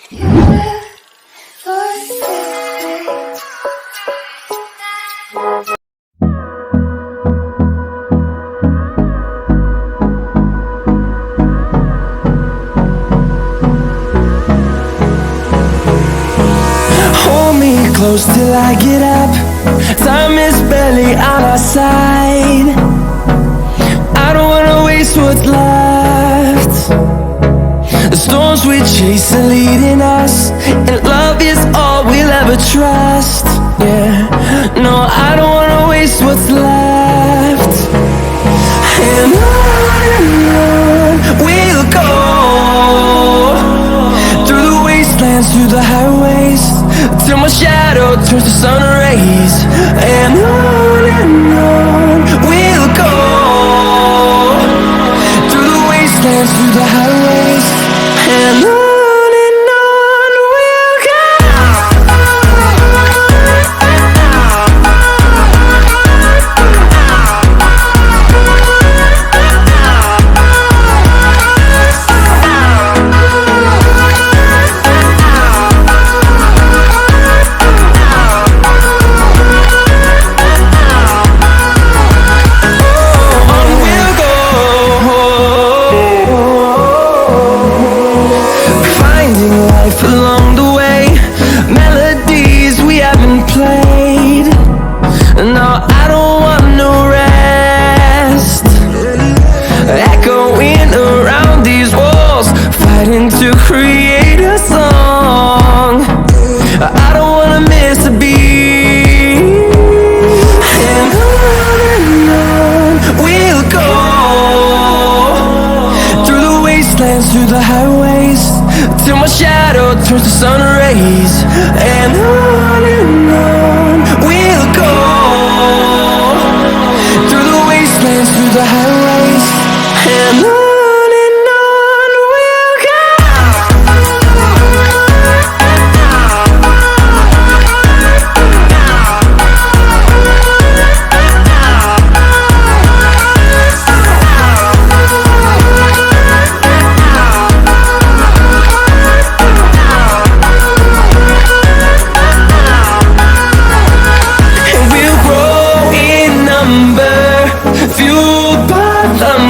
Close till I get up. Time is barely on our side. I don't wanna waste what's left. The storms we chase are leading us, and love is all we'll ever trust. Yeah, no, I don't wanna waste what's left. And on we'll go, through the wastelands, through the highways, till my shadow turns to sun rays. And on we'll go, through the wastelands, through the highways, and on we'll go. Along the way, melodies we haven't played. No, I don't want no rest. Echoing around these walls, fighting to create a song. I don't wanna miss a beat. And on we'll go, through the wastelands, through the highways, till my shadow turns to sun rays. And on we'll go, through the wastelands, through the highways, and on we'll go.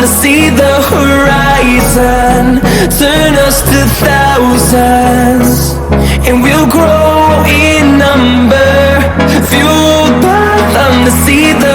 See the horizon, turn us to thousands, and we'll grow in number, fueled by them to see the